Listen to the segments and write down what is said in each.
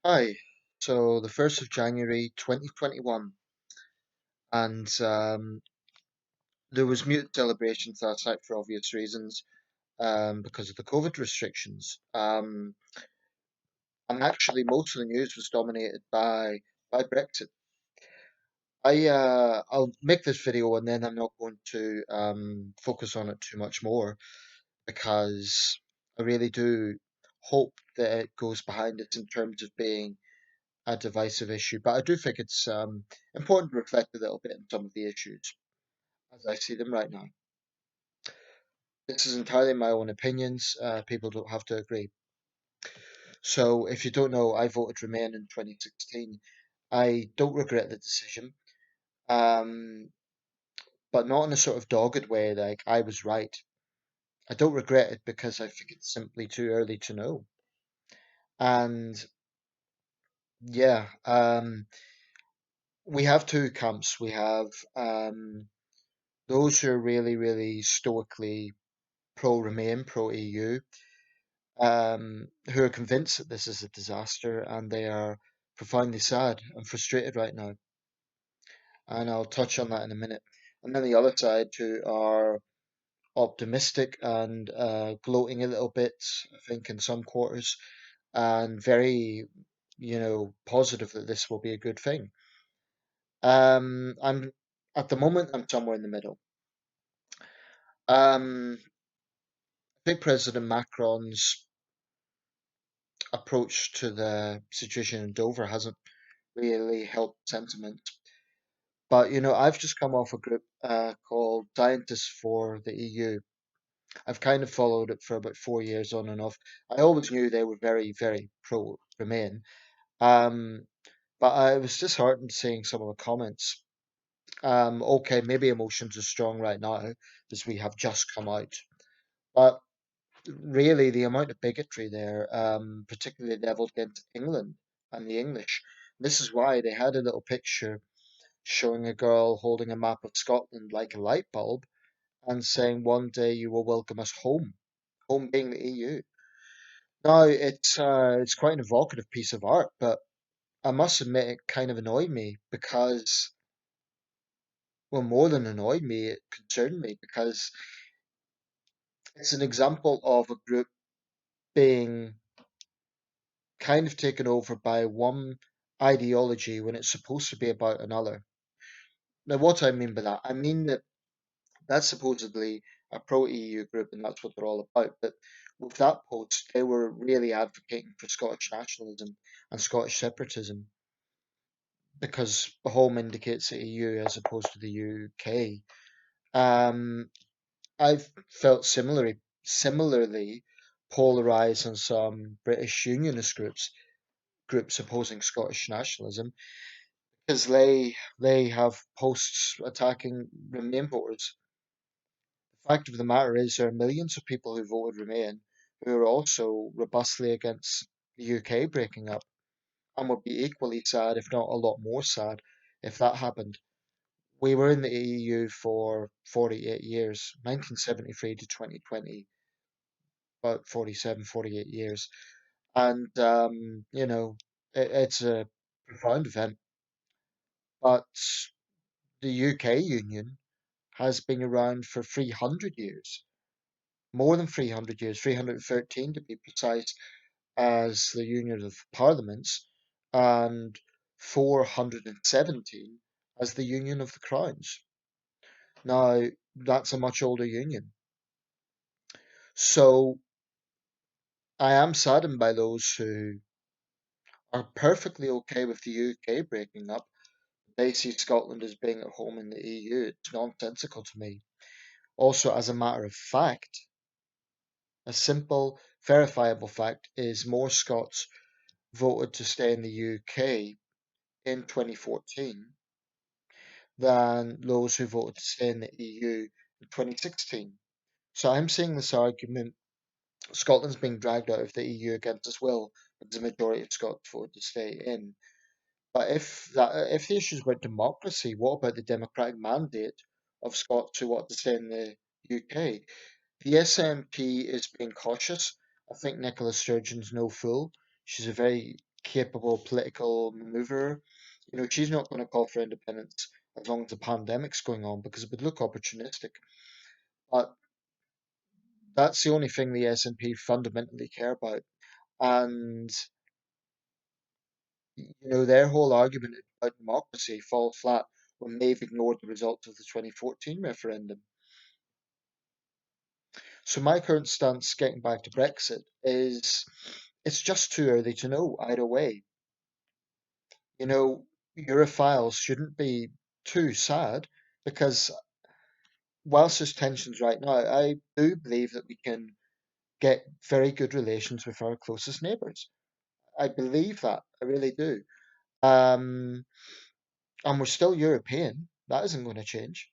Hi. So the 1st of January 2021, and there was mute celebrations last night for obvious reasons, because of the COVID restrictions. And actually, most of the news was dominated by Brexit. I'll make this video and then I'm not going to focus on it too much more because I really do hope that it goes behind it in terms of being a divisive issue, but I do think it's important to reflect a little bit on some of the issues as I see them right now. This is entirely my own opinions. People don't have to agree. So, if you don't know, I voted Remain in 2016. I don't regret the decision, um, but not in a sort of dogged way, like I was right. I don't regret it because I think it's simply too early to know. And yeah, we have two camps. We have those who are really, really stoically pro Remain, pro EU, who are convinced that this is a disaster and they are profoundly sad and frustrated right now. And I'll touch on that in a minute. And then the other side who are optimistic and gloating a little bit, I think, in some quarters, and very, positive that this will be a good thing. I'm at the moment I'm somewhere in the middle. I think President Macron's approach to the situation in Dover hasn't really helped sentiment. But I've just come off a group called Scientists for the EU. I've kind of followed it for about 4 years on and off. I always knew they were very, very pro Remain. Um, but I was disheartened seeing some of the comments. Okay, maybe emotions are strong right now as we have just come out. But really, the amount of bigotry there, particularly leveled against England and the English. This is why they had a little picture showing a girl holding a map of Scotland like a light bulb and saying, "One day you will welcome us home," home being the EU. Now, it's quite an evocative piece of art, but I must admit it kind of annoyed me because, well, more than annoyed me, it concerned me because it's an example of a group being kind of taken over by one ideology when it's supposed to be about another. Now, what I mean by that, I mean that that's supposedly a pro-EU group and that's what they're all about. But with that post, they were really advocating for Scottish nationalism and Scottish separatism because home indicates the EU as opposed to the UK. Um, I've felt similarly polarized on some British unionist groups opposing Scottish nationalism because they have posts attacking Remain voters. The fact of the matter is, there are millions of people who voted Remain who are also robustly against the UK breaking up and would be equally sad, if not a lot more sad, if that happened. We were in the EU for 48 years, 1973 to 2020, about 47, 48 years. And, it's a profound event. But the UK Union has been around for 300 years, more than 300 years, 313 to be precise, as the Union of Parliaments, and 417 as the Union of the Crowns. Now, that's a much older union. So I am saddened by those who are perfectly okay with the UK breaking up. They see Scotland as being at home in the EU. It's nonsensical to me. Also, as a matter of fact, a simple, verifiable fact is more Scots voted to stay in the UK in 2014 than those who voted to stay in the EU in 2016. So I'm seeing this argument Scotland's being dragged out of the EU against its will because the majority of Scots voted to stay in. But if the issue is about democracy, what about the democratic mandate of Scots who want to stay in the UK? The SNP is being cautious. I think Nicola Sturgeon's no fool. She's a very capable political maneuverer. She's not going to call for independence as long as the pandemic's going on because it would look opportunistic. But that's the only thing the SNP fundamentally care about. And, their whole argument about democracy falls flat when they've ignored the results of the 2014 referendum. So my current stance, getting back to Brexit, is it's just too early to know either way. You know, Europhiles shouldn't be too sad because whilst there's tensions right now, I do believe that we can get very good relations with our closest neighbours. I believe that. I really do. Um, and we're still European. That isn't going to change.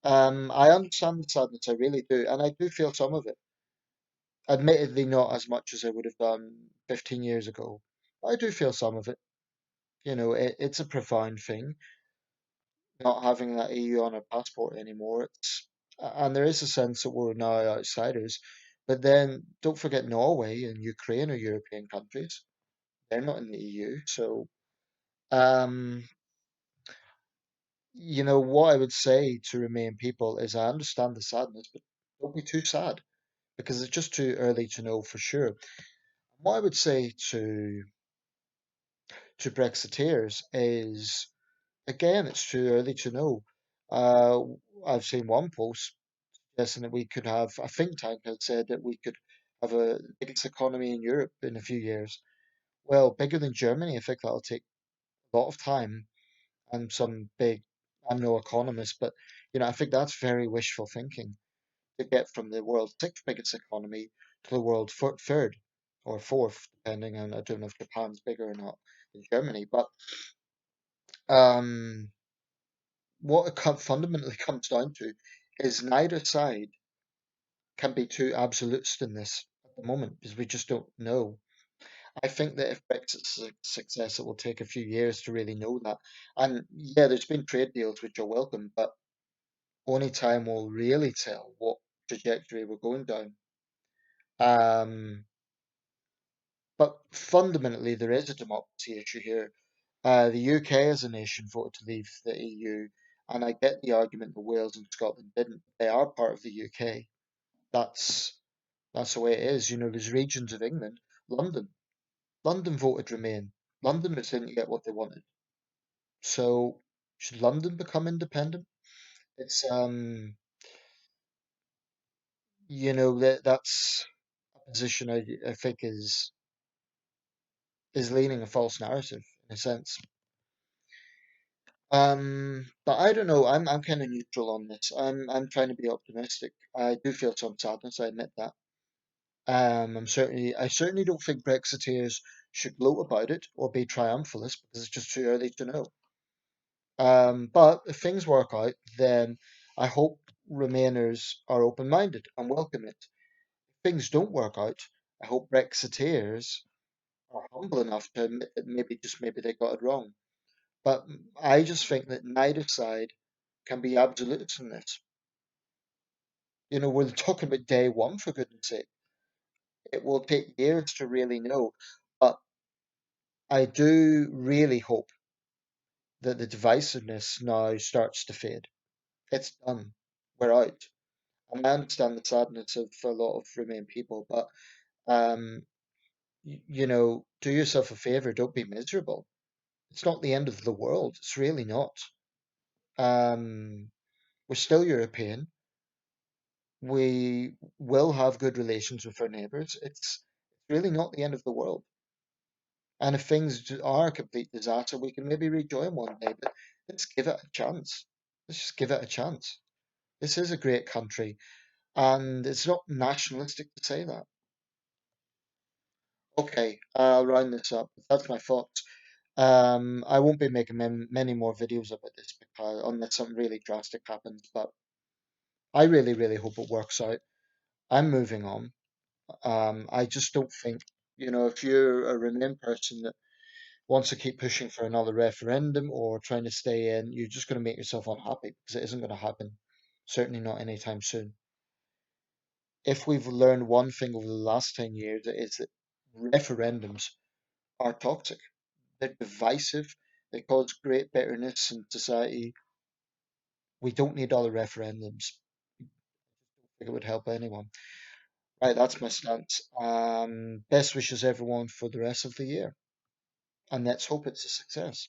I understand the sadness, I really do, and I do feel some of it. Admittedly, not as much as I would have done 15 years ago. But I do feel some of it. It's a profound thing, not having that EU on our passport anymore. And there is a sense that we're now outsiders. But then don't forget Norway and Ukraine are European countries. They're not in the EU. So, um, what I would say to Remain people is I understand the sadness, but don't be too sad because it's just too early to know for sure. What I would say to Brexiteers is, again, it's too early to know. Uh, I've seen one post suggesting that we could have a think tank had said that we could have a biggest economy in Europe in a few years. Well, bigger than Germany. I think that'll take a lot of time and some big. I'm no economist, but I think that's very wishful thinking to get from the world's sixth biggest economy to the world's third or fourth, depending on I don't know if Japan's bigger or not than Germany. But um, what it fundamentally comes down to is neither side can be too absolutist in this at the moment because we just don't know. I think that if Brexit's a success, it will take a few years to really know that. And yeah, there's been trade deals which are welcome, but only time will really tell what trajectory we're going down. Um, but fundamentally, there is a democracy issue here. The UK as a nation voted to leave the EU, and I get the argument that Wales and Scotland didn't. They are part of the UK. That's that's the way it is. There's regions of England, London. London voted Remain. Londoners didn't get what they wanted. So should London become independent? It's that's a position I think is leaning a false narrative in a sense. But I don't know. I'm kind of neutral on this. I'm trying to be optimistic. I do feel some sadness. I admit that. I certainly don't think Brexiteers should gloat about it or be triumphalist because it's just too early to know. But if things work out, then I hope Remainers are open-minded and welcome it. If things don't work out, I hope Brexiteers are humble enough to admit that maybe they got it wrong. But I just think that neither side can be absolute in this. We're talking about day one, for goodness sake. It will take years to really know. But I do really hope that the divisiveness now starts to fade. It's done. We're out. And I understand the sadness of a lot of Remain people, but um, do yourself a favor, don't be miserable. It's not the end of the world. It's really not. Um, we're still European. We will have good relations with our neighbours. It's really not the end of the world. And if things are a complete disaster, we can maybe rejoin one day, but let's give it a chance. Let's just give it a chance. This is a great country, and it's not nationalistic to say that. Okay, I'll round this up. That's my thoughts. I won't be making many more videos about this because unless something really drastic happens, but I really, really hope it works out. I'm moving on. I just don't think, if you're a Remain person that wants to keep pushing for another referendum or trying to stay in, you're just going to make yourself unhappy because it isn't going to happen. Certainly not anytime soon. If we've learned one thing over the last 10 years, it's that referendums are toxic. They're divisive. They cause great bitterness in society. We don't need other referendums. I think it would help anyone. Right, that's my stance. Best wishes everyone for the rest of the year, and let's hope it's a success.